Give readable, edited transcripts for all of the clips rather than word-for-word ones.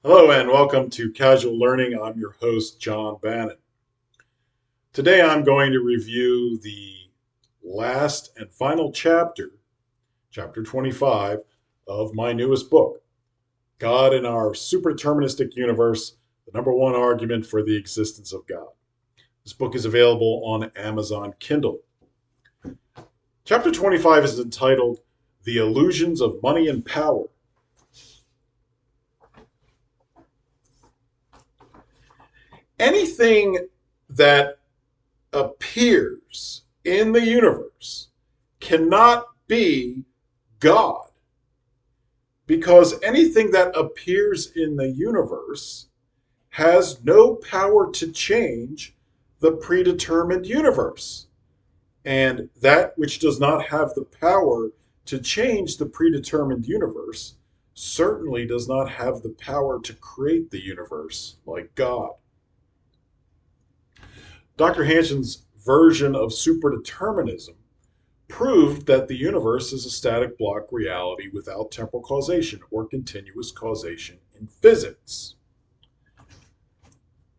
Hello and welcome to Casual Learning. I'm your host, John Bannon. Today I'm going to review the last and final chapter, chapter 25, of my newest book, God in Our Superdeterministic Universe, the number one argument for the existence of God. This book is available on Amazon Kindle. Chapter 25 is entitled The Illusions of Money and Power. Anything that appears in the universe cannot be God, because anything that appears in the universe has no power to change the predetermined universe. And that which does not have the power to change the predetermined universe certainly does not have the power to create the universe like God. Dr. Hansen's version of superdeterminism proved that the universe is a static block reality without temporal causation or continuous causation in physics.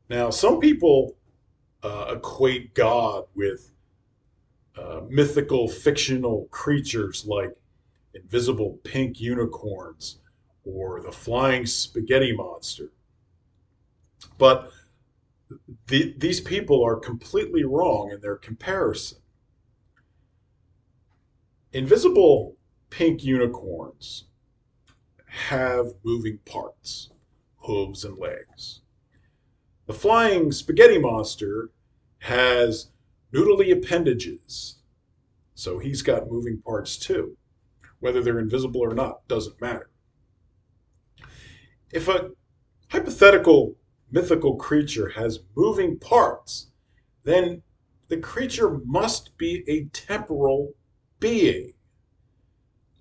Now, some people equate God with mythical fictional creatures like invisible pink unicorns or the flying spaghetti monster. But these people are completely wrong in their comparison. Invisible pink unicorns have moving parts, hooves and legs. The flying spaghetti monster has noodly appendages, so he's got moving parts too. Whether they're invisible or not doesn't matter. If a hypothetical mythical creature has moving parts, then the creature must be a temporal being.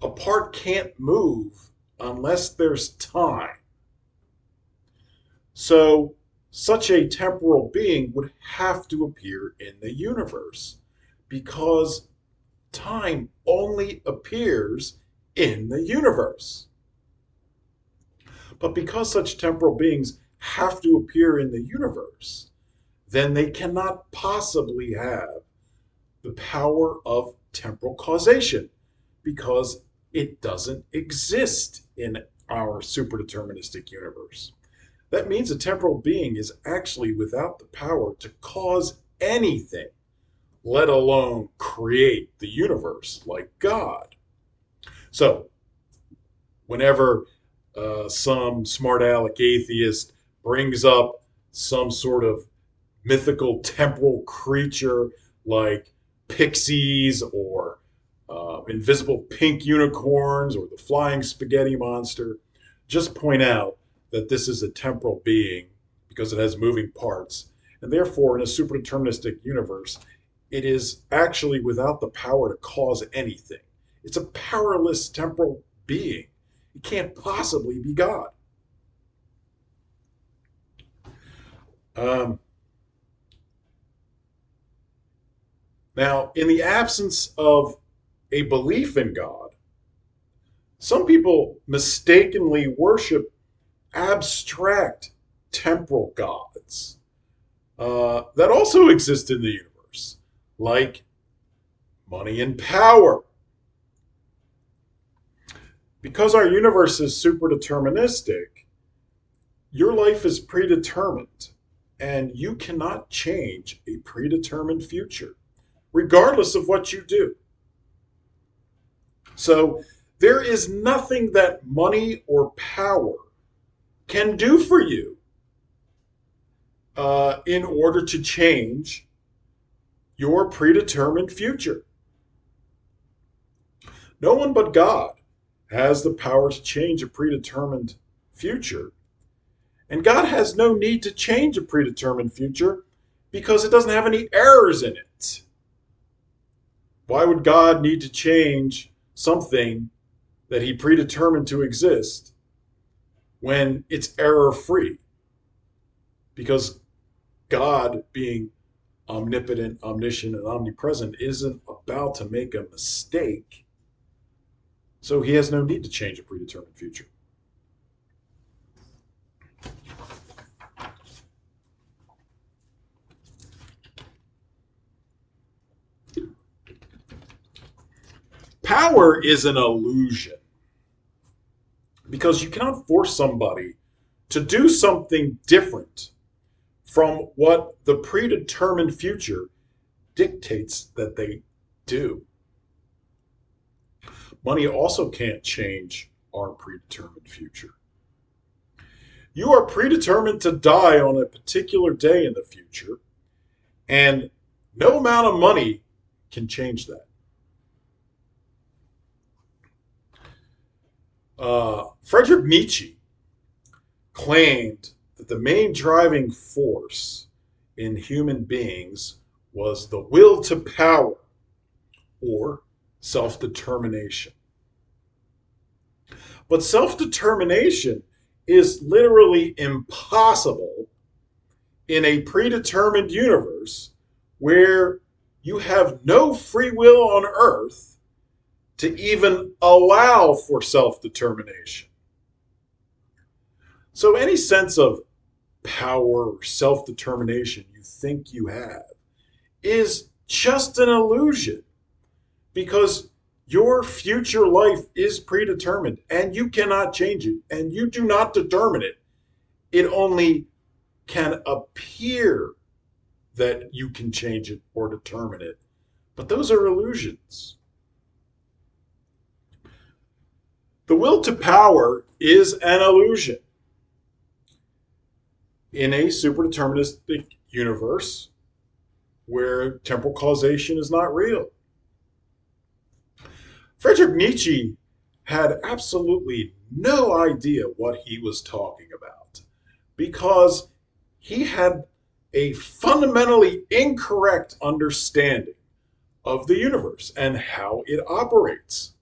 A part can't move unless there's time. So, such a temporal being would have to appear in the universe because time only appears in the universe. But because such temporal beings have to appear in the universe, then they cannot possibly have the power of temporal causation because it doesn't exist in our superdeterministic universe. That means a temporal being is actually without the power to cause anything, let alone create the universe like God. So, whenever some smart aleck atheist brings up some sort of mythical temporal creature like pixies or invisible pink unicorns or the flying spaghetti monster, just point out that this is a temporal being because it has moving parts. And therefore, in a superdeterministic universe, it is actually without the power to cause anything. It's a powerless temporal being. It can't possibly be God. Um, Now, in the absence of a belief in God, some people mistakenly worship abstract temporal gods that also exist in the universe, like money and power. Because our universe is super deterministic, your life is predetermined, and you cannot change a predetermined future, regardless of what you do. So, there is nothing that money or power can do for you in order to change your predetermined future. No one but God has the power to change a predetermined future. And God has no need to change a predetermined future because it doesn't have any errors in it. Why would God need to change something that he predetermined to exist when it's error free? Because God, being omnipotent, omniscient, and omnipresent, isn't about to make a mistake. So he has no need to change a predetermined future. Power is an illusion because you cannot force somebody to do something different from what the predetermined future dictates that they do. Money also can't change our predetermined future. You are predetermined to die on a particular day in the future, and no amount of money can change that. Friedrich Nietzsche claimed that the main driving force in human beings was the will to power, or self determination. But self determination is literally impossible in a predetermined universe where you have no free will on earth to even allow for self determination. So, any sense of power or self determination you think you have is just an illusion because your future life is predetermined and you cannot change it and you do not determine it. It only can appear that you can change it or determine it. But those are illusions. The will to power is an illusion. In a superdeterministic universe where temporal causation is not real. Friedrich Nietzsche had absolutely no idea what he was talking about because he had a fundamentally incorrect understanding of the universe and how it operates.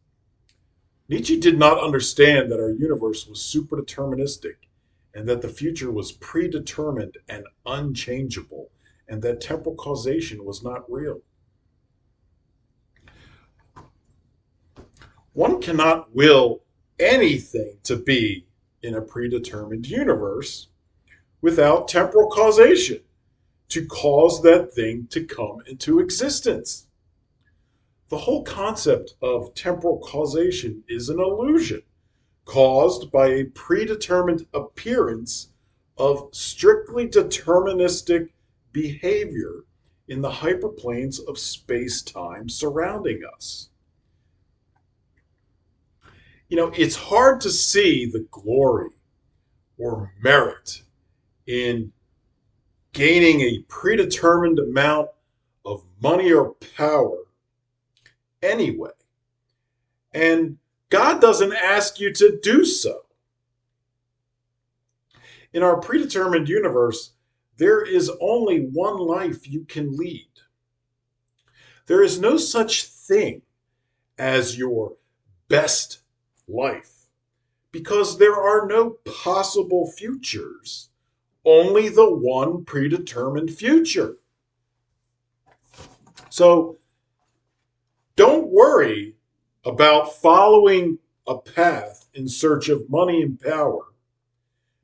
Nietzsche did not understand that our universe was superdeterministic and that the future was predetermined and unchangeable and that temporal causation was not real. One cannot will anything to be in a predetermined universe without temporal causation to cause that thing to come into existence. The whole concept of temporal causation is an illusion caused by a predetermined appearance of strictly deterministic behavior in the hyperplanes of space-time surrounding us. It's hard to see the glory or merit in gaining a predetermined amount of money or power anyway. And God doesn't ask you to do so. In our predetermined universe, there is only one life you can lead. There is no such thing as your best life because there are no possible futures, only the one predetermined future. So don't worry about following a path in search of money and power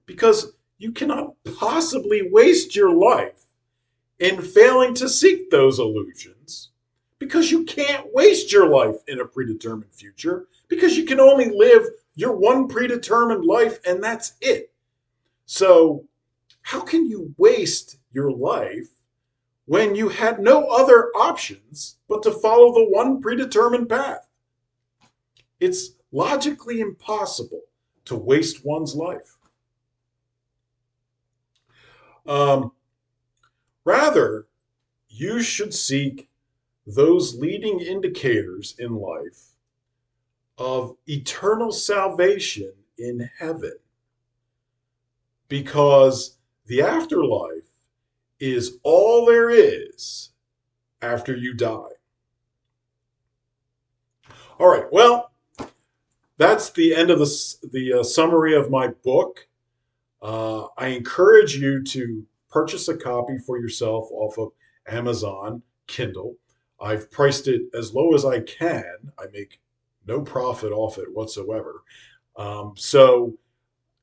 because you cannot possibly waste your life in failing to seek those illusions because you can't waste your life in a predetermined future because you can only live your one predetermined life and that's it. So how can you waste your life when you had no other options but to follow the one predetermined path? It's logically impossible to waste one's life. Rather, you should seek those leading indicators in life of eternal salvation in heaven because the afterlife is all there is after you die. All right, well, that's the end of the summary of my book. I encourage you to purchase a copy for yourself off of Amazon Kindle. I've priced it as low as I can. I make no profit off it whatsoever. So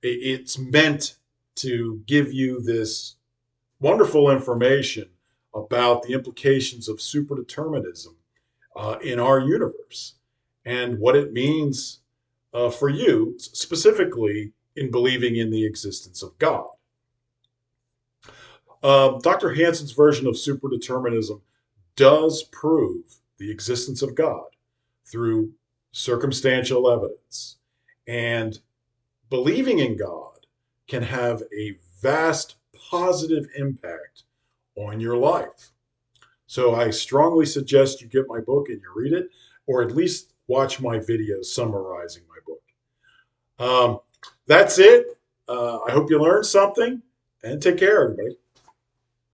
it's meant to give you this wonderful information about the implications of superdeterminism in our universe. and what it means for you, specifically in believing in the existence of God. Dr. Hansen's version of superdeterminism does prove the existence of God through circumstantial evidence. And believing in God can have a vast positive impact on your life. So I strongly suggest you get my book and you read it, or at least watch my videos summarizing my book. That's it. I hope you learned something, and take care, everybody.